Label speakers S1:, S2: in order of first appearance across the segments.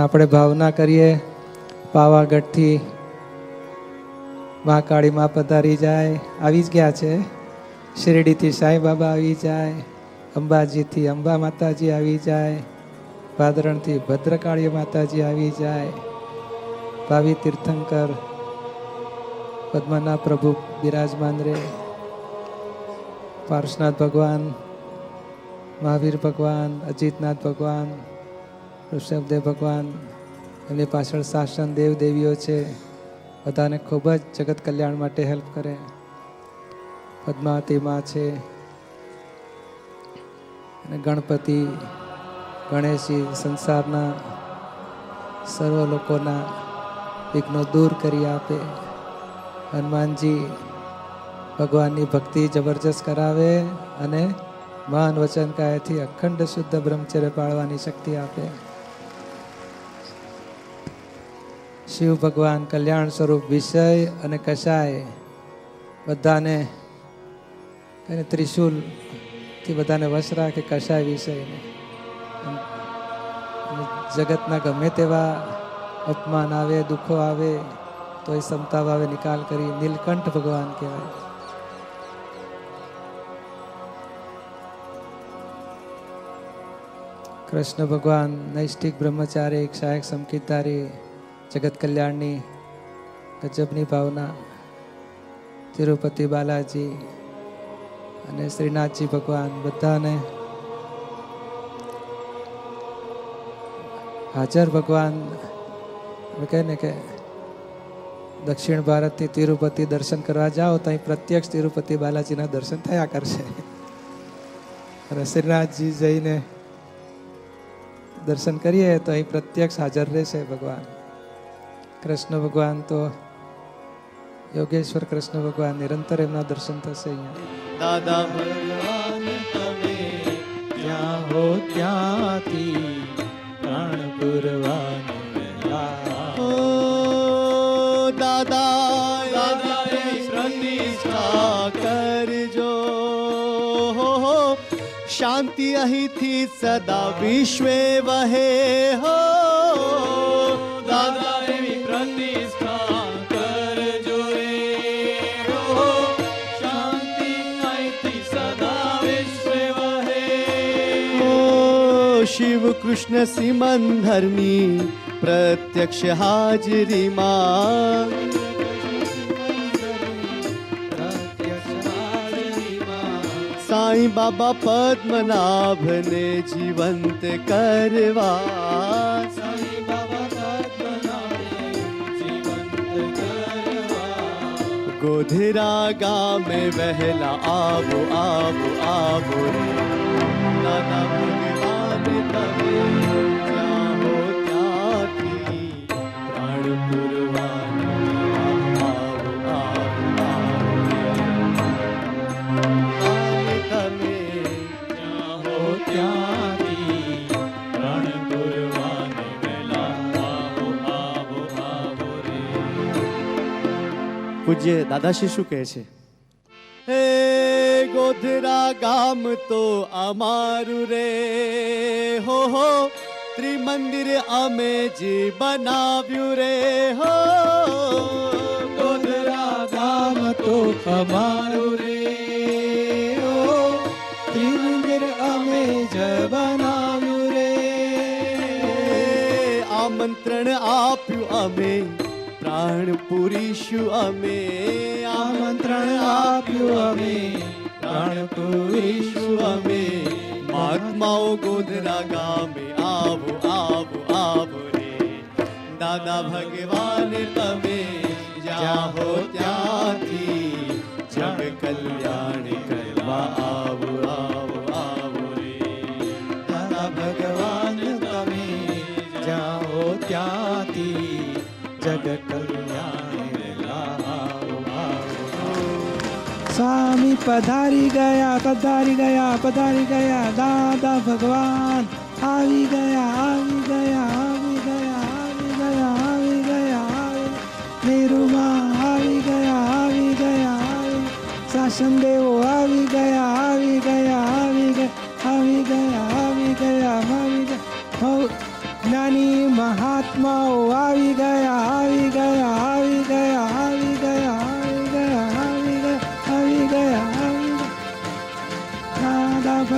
S1: આપણે ભાવના કરીએ પાવાગઢથી મહાકાળી માં પધારી જાય, આવી જ ગયા છે. શિરડીથી સાંઈ બાબા આવી જાય, અંબાજીથી અંબા માતાજી આવી જાય, ભાદરણથી ભદ્રકાળી માતાજી આવી જાય, ભાવિ તીર્થંકર પદ્મનાભ પ્રભુ બિરાજમાન રે, પાર્શનાથ ભગવાન, મહાવીર ભગવાન, અજીતનાથ ભગવાન, ઋષભદેવ ભગવાન, એમની પાછળ શાસન દેવ દેવીઓ છે, બધાને ખૂબ જ જગત કલ્યાણ માટે હેલ્પ કરે. પદ્માવતી માં છે અને ગણપતિ ગણેશજી સંસારના સર્વ લોકોના વિઘ્નો દૂર કરી આપે. હનુમાનજી ભગવાનની ભક્તિ જબરજસ્ત કરાવે અને મહાન વચન કાયથી અખંડ શુદ્ધ બ્રહ્મચર્ય પાળવાની શક્તિ આપે. શિવ ભગવાન કલ્યાણ સ્વરૂપ વિષય અને કષાય બધાને ત્રિશુલથી બધાને વશ રાખે. કષાય વિષયને જગતના ગમે તેવા અપમાન આવે, દુઃખો આવે તો એ ક્ષમતા ભાવે નિકાલ કરી નીલકંઠ ભગવાન કહેવાય. કૃષ્ણ ભગવાન નૈષ્ઠિક બ્રહ્મચારી, સહાયક સંકિતધારી, જગત કલ્યાણની ગજબની ભાવના. તિરુપતિ બાલાજી અને શ્રીનાથજી ભગવાન બધાને હાજર ભગવાન. કહે ને કે દક્ષિણ ભારતથી તિરુપતિ દર્શન કરવા જાઓ તો અહીં પ્રત્યક્ષ તિરુપતિ બાલાજીના દર્શન થયા કરશે. અને શ્રીનાથજી જઈને દર્શન કરીએ તો અહીં પ્રત્યક્ષ હાજર રહેશે ભગવાન. કૃષ્ણ ભગવાન તો યોગેશ્વર કૃષ્ણ ભગવાન નિરંતર એમના દર્શન થશે અહીંયા.
S2: દાદા ભગવાન તમે જ્યાં હો ત્યાંથી પ્રાણ પુરવાનું ઓ દાદા પ્રતિષ્ઠા કરજો. શાંતિ અહીંથી સદા વિશ્વે વહે હો દાદા એવી પ્રતિષ્ઠા કરજો રે. શાંતિ અહીંથી સદા વિશ્વે વહે. શિવ કૃષ્ણ સિમંદરની પ્રત્યક્ષ હાજરીમાં સાંઈ બાબા પદ્મનાભને જીવંત કરવા. સાંઈ બાબા પદ્મનાભને જીવંત કરવા. ગોધરા ગામે વહેલા આવો આવો આવો રે. દાદા ભગવાન તમે જ્યાં હો ત્યાંથી પ્રાણ પુરવાનું આવો આવો આવો તમે જ્યાં હો ત્યાંથી પ્રાણ પુરવાને વહેલા આવો આવો આવો રે. પૂજ્ય દાદાશ્રી શું કહે છે? હે ગોધરા ગામ તો અમારું રે હો હો. ત્રિમંદિર અમે જે બનાવ્યું રે હો. ગોધરા ગામ તો અમારું રે હો. ત્રિમંદિર અમે જ બનાવ્યું રે. આમંત્રણ આપ્યું અમે પ્રાણ પૂરીશું અમે. આમંત્રણ આપ્યું અમે પ્રાણ પૂરીશું અમે. મહાત્માઓ ગોધરા ગામે આવો આવો આવો રે. દાદા ભગવાન તમે જ્યાં હો ત્યાંથી જગ કલ્યાણ કરવા આવો આવો આવો રે. દાદા ભગવાન તમે જ્યાં હો ત્યાંથી જગ કલ્યાણ આવો આવો.
S1: સ્વામી પધારી ગયા પધારી ગયા પધારી ગયા. દાદા ભગવાન આવી ગયા આવી ગયા આવી ગયા આવી ગયા આવી ગયા. મેરુમાં આવી ગયા આવી ગયા. શાસન દેવો આવી ગયા આવી ગયા આવી ગયા આવી ગયા આવી ગયા આવી ગયા. જ્ઞાની મહાત્મા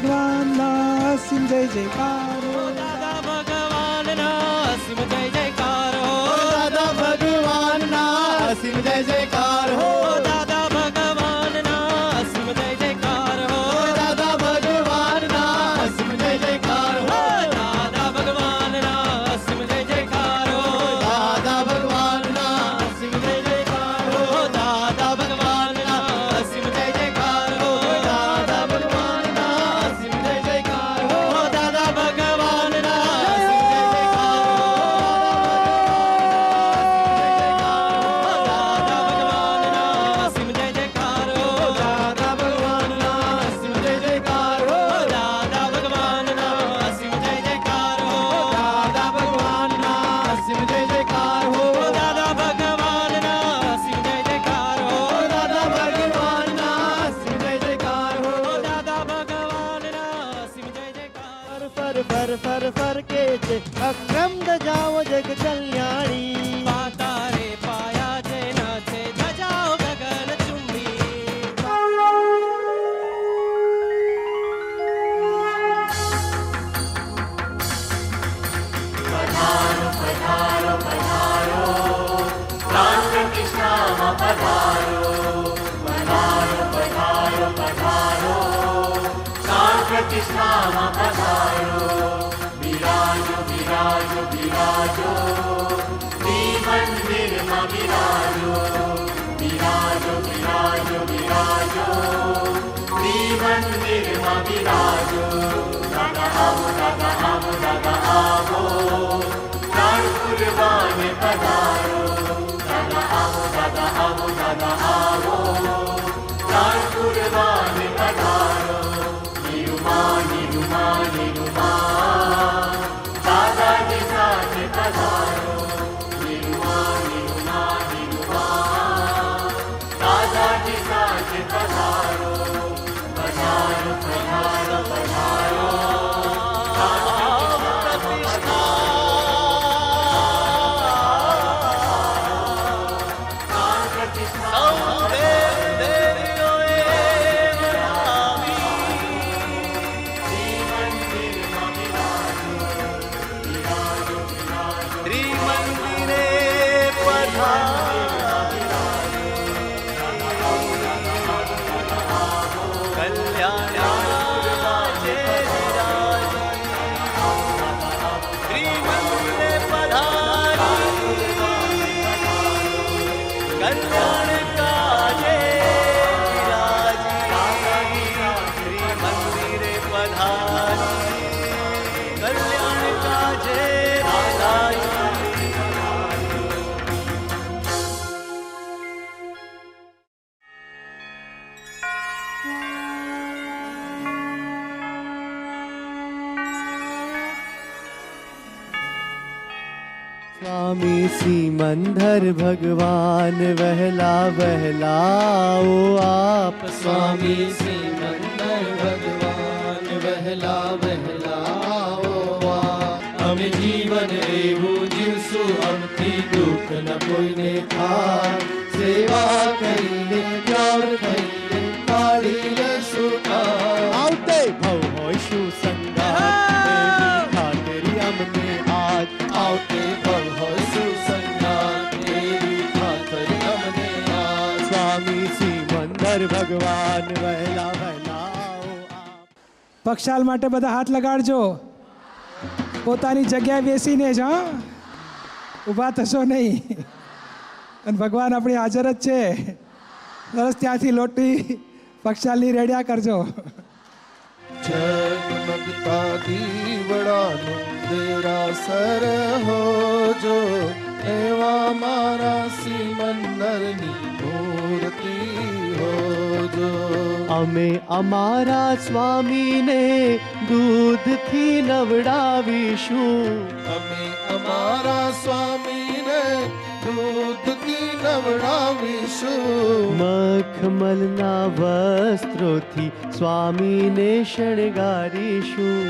S1: ભગવાનના અસીમ જય જયકારો.
S2: દાદા ભગવાનના અસીમ જય જયકાર હો. દાદા ભગવાનના અસીમ જય જયકાર હો. દાદા ભગવાનના અસીમ જય જયકાર હો. દાદા ભગવાનના અસીમ જય જયકાર હો. દાદા ભગવાનના અસીમ જય જયકાર હો. દાદા ભગવાનના અસીમ જય જયકાર હો. દાદા ભગવાનના અસીમ જય જયકાર હો. દાદા ભગવાનના અસીમ જય જયકાર હો. દાદા ભગવાનના અસીમ જય જયકાર હો. દાદા ભગવાનના અસીમ જય જયકાર હો. દાદા ભગવાનના અસીમ જય જયકાર હો. દાદા ભગવાનના અસીમ જય જયકાર હો. દાદા ભગવાનના અસીમ જય જયકાર હો. દાદા ભગવાનના અસીમ જય જયકાર હો. દાદા ભગવાનના અસીમ જય જયકાર. ફર ફર ફર ફર કે છે અક્રમ ધજાઓ જગ કલ્યાણી. પાતારે પાયા જેના છે ધજાઓ ગગન ચુંબી. स्वामी सिमंदर भगवान वहला वहलाओ आप.
S1: સ્વામી સિમંદર ભગવાન વહેલા વહેલાઓ આ. અમે જીવન એવું જીવશું અમથી દુઃખ ન કોઈને થાય. સેવા કરીને પ્યાર થઈને કાઢી લેશું કામ.
S2: આવતે ભવ હોય શું સંગાત ખાતરી અમને આજ.
S1: આવતે ભવ હોય સુસંગાત એવી ખાતરી અમને આજ.
S2: સ્વામી સિમંદર ભગવાન વહેલા વહેલાઓ આપ.
S1: પક્ષાલ માટે બધા હાથ લગાડજો. પોતાની જગ્યાએ બેસીને જ હા, ઊભા થશો નહીં. અને ભગવાન આપણી હાજર જ છે. સરસ ત્યાંથી લોટી પક્ષાલની રેડ્યા કરજો.
S3: જગમગતા દીવડાનું દેરાસર હોજો, એવા મારા સિમંદરની મૂર્તિ હોજો.
S2: અમે અમારા સ્વામીને દૂધથી નવડાવીશું.
S3: અમે અમારા સ્વામીને દૂધથી નવડાવીશું.
S2: મખમલના વસ્ત્રોથી સ્વામીને શણગારીશું.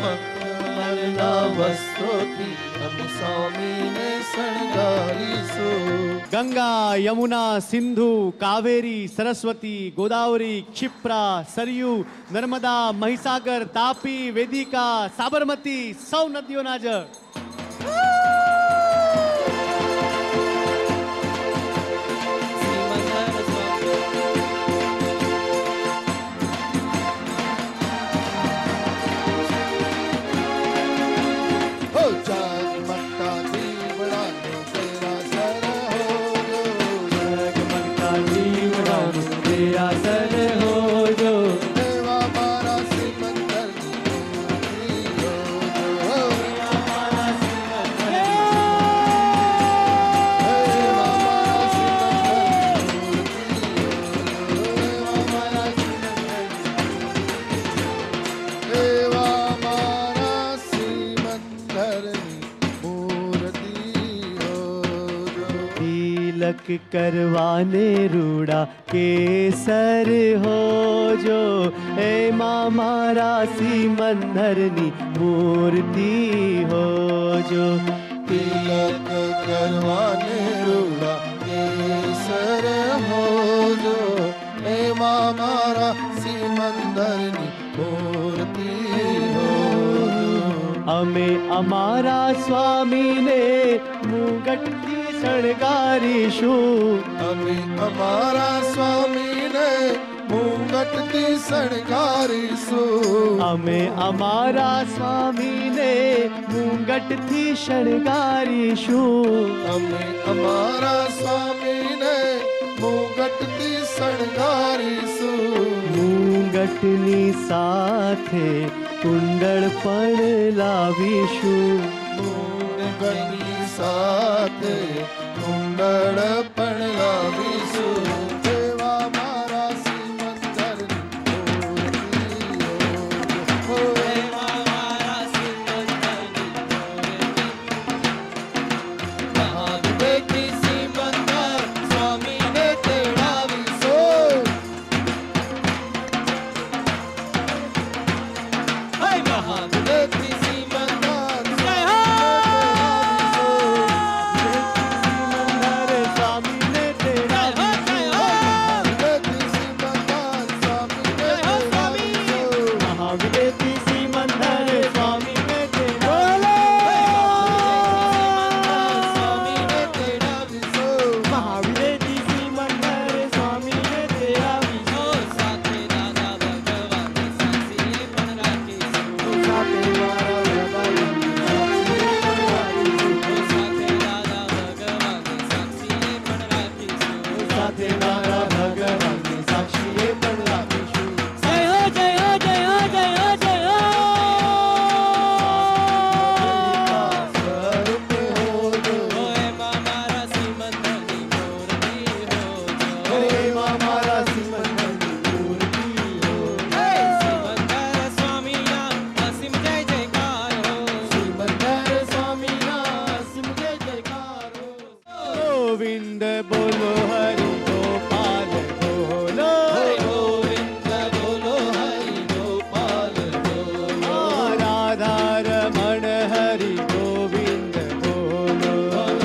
S3: મખમલના વસ્ત્રોથી અમે સ્વામીને શણગારીશું.
S2: ગંગા, યમુના, સિંધુ, કાવેરી, સરસ્વતી, ગોદાવરી, ક્ષિપ્રા, સરયુ, નર્મદા, મહીસાગર, તાપી, વેદિકા, સાબરમતી સૌ નદીઓના જળ
S3: हो जगमगता दीवड़ानो तेरा सर हो जो
S2: જગમગતા દીવડાનું તેરા સર હો જો
S3: देवा मारा सिमंदर की हो जो देवा मारा सिमंदर देवा मारा सिमंदરની મૂર્તિ હો જો
S2: तिलक करवाने रूड़ा केसर हो जो हे माँ मारा सिमंदरनी मूर्ति हो जो
S3: तिलक करवाने रूड़ा केसर हो जो एमा मारा सिमंदરની મૂર્તિ હો જો
S2: અમે અમારા સ્વામીને મુગટથી શણગારીશું
S3: અમે અમારા સ્વામીને મુંગટથી શણગારીશું
S2: અમે અમારા સ્વામીને મુગટથી શણગારીશું
S3: અમે અમારા સ્વામીને મુંગટથી શણગારીશું
S2: મુગટની સાથે કુંડળ પણ લાવીશું
S3: મુંગટની સાથે કુંડળ પણ લાવીશું દેવા મારા સિમંદરની મૂર્તિ હો દેવા મારા સિમંદરની મહાદેવથી સિમંદર સ્વામીને તેડાવીશું મહાદેવથી સિમંદર
S2: સ્વામીને તેડાવીશું મહાદેવથી સિમંદર સ્વામીને મહાદેવથી સિમંદર સ્વામીને તેડાવીશું સાથે દાદા ભગવાનની સાક્ષીએ પણ રાખીશું સાથે મારા ભગવાનની સાક્ષીએ પણ રાખીશું જય હો જય હો જય હો જય હો જય હો
S3: સ્વરૂપ હો જો
S2: એમાં મારા સિમંદરની મૂર્તિ હો
S3: એમાં મારા સિમંદરની મૂર્તિ હો
S2: સિમંદર સ્વામીના અસીમ જય જયકાર હો
S3: સિમંદર સ્વામીના અસીમ જય જયકાર હો
S2: ગોવિંદ બોલો હરિ ગોપાલ બોલો
S3: ગોવિંદ બોલો હરિ ગોપાલ બોલો
S2: રાધા રમણ હરિ ગોવિંદ બોલો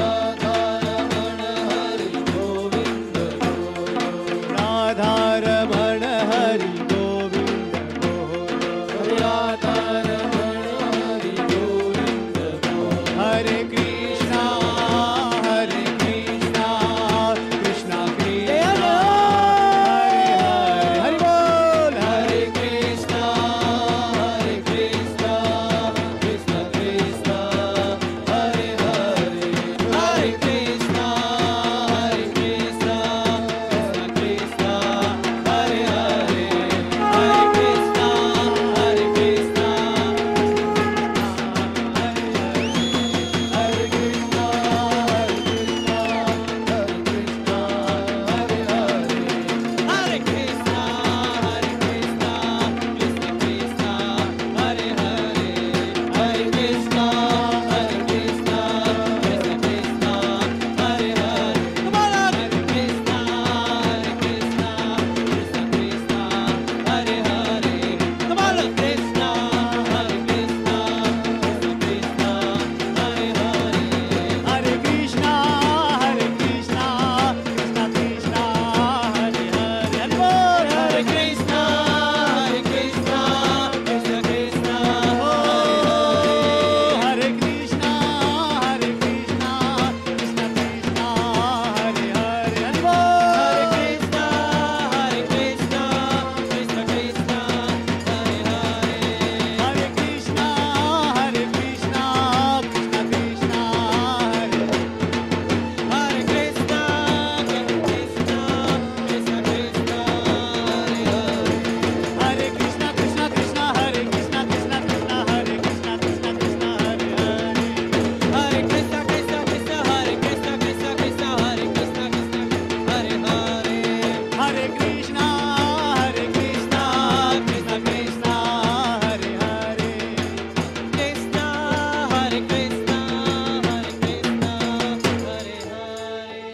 S3: રાધા રમણ હરિ ગોવિંદ બોલો
S2: રાધા રમણ હરિ ગોવિંદ બોલો
S3: રાધા રમણ હરિ ગોવિંદ બોલો
S2: હરે કૃષ્ણ કૃષ્ણ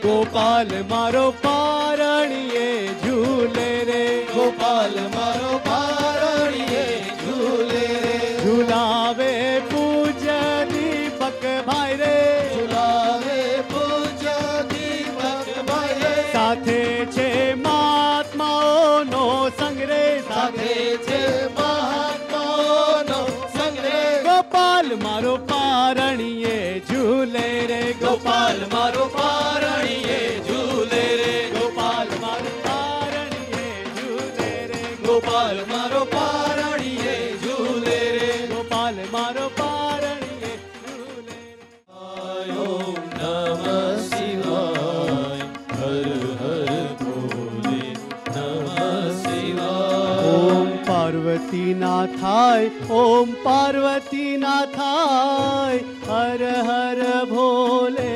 S2: ગોપાલ મારો પારણીએ ઝૂલે રે,
S3: ગોપાલ મારો પારણીએ ઝૂલે રે,
S2: ઝુલાવે પૂજ્ય દીપક ભાઈ રે,
S3: ઝુલાવે પૂજ્ય દીપક ભાઈ રે,
S2: સાથે છે મહાત્માઓનો સંગ રે,
S3: સાથે છે મહાત્માઓનો સંગ રે,
S2: ગોપાલ મારો પારણીએ ઝૂલે રે,
S3: ગોપાલ મારો પારણીએ ઝૂલે રે,
S2: ગોપાલ મારો પારણીએ ઝૂલે રે,
S3: ગોપાલ મારો પારણીએ ઝૂલે રે,
S2: ગોપાલ મારો પારણીએ ઝૂલે રે.
S3: ઓમ નમઃ શિવાય, હર હર ભોલે, નમઃ શિવાય.
S2: ઓમ પાર્વતી ના થાય, ઓમ પાર્વતી ના થાય, હર હર ભોલે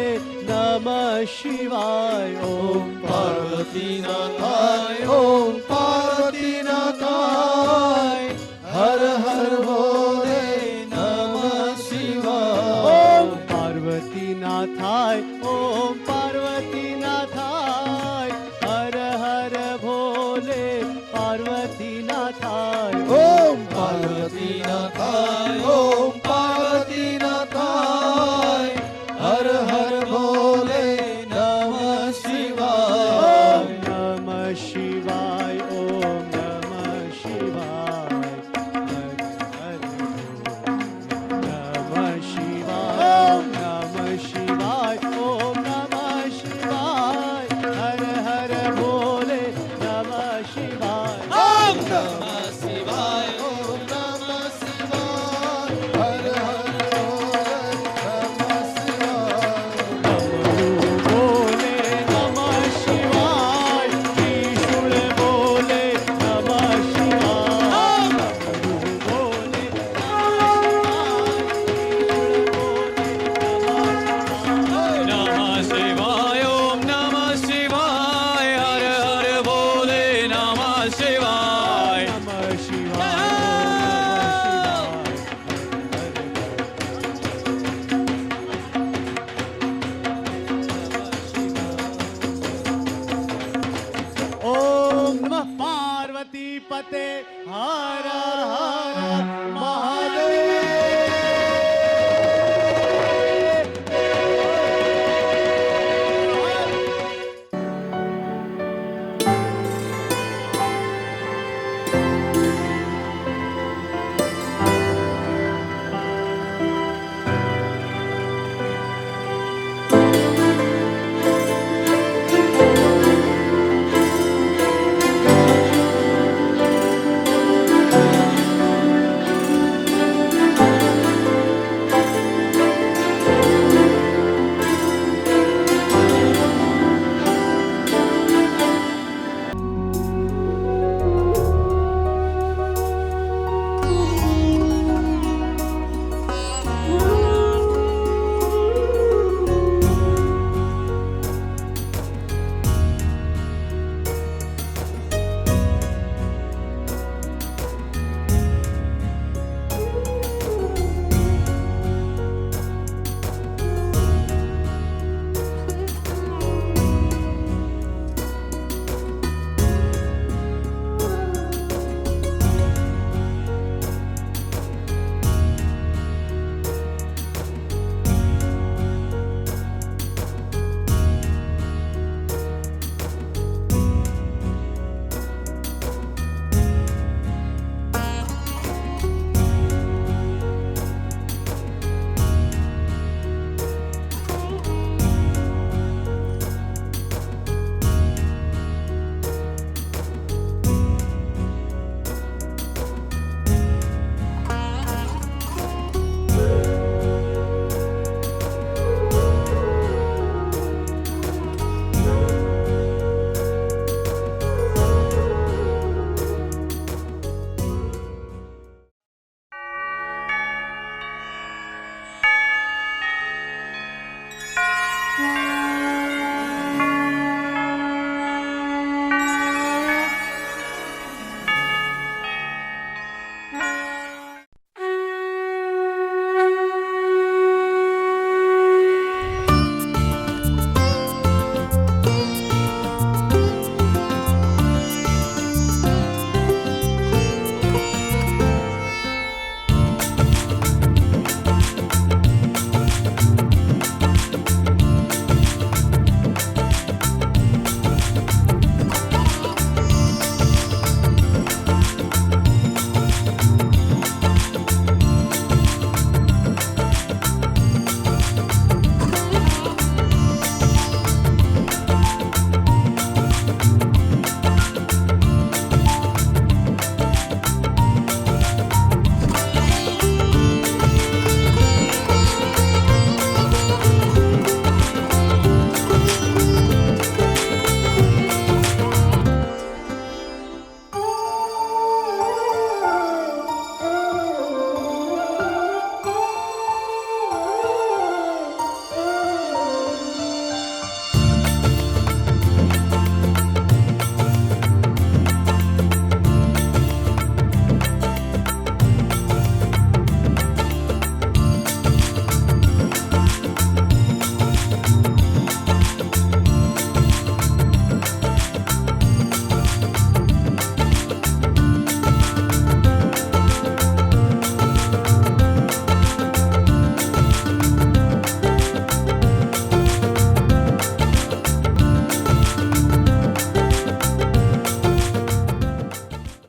S2: નમઃ શિવાય. ઓમ
S3: પાર્વતી ના થાય, ઓમ પાર્વતી ના થાય, હર હર ભોલે, નમઃ શિવાય.
S2: ઓમ પાર્વતી ના થાય, ઓમ પાર્વતી ના થાય, હર હર ભોલે પાર્વતી ના થાય.
S3: ઓમ પાર્વતી ના થાય, ઓમ પાર્વતી ના થાય, હર હર ભોલે, નમઃ શિવાય.
S2: ઓમ નમઃ શિવાય, ઓમ નમઃ શિવાય, હર હર નમઃ શિવાય, ઓમ નમઃ શિવાય, ઓમ નમઃ શિવાય, હર હર ભોલે નમઃ શિવાય.
S3: ઓમ નમઃ શિવાય, ઓમ નમઃ શિવાય, હર હર ભોલે, નમઃ શિવાય.
S2: બોલે નમઃ શિવાય, ત્રિશૂળ બોલે નમઃ શિવાય, બોલે નમઃ શિવાય,
S4: નમઃ શિવાય, ઓમ નમઃ શિવાય, હર હર ભોલે નમઃ શિવાય.
S2: નમઃ શિવાય, ઓમ નમઃ પાર્વતી પતે હર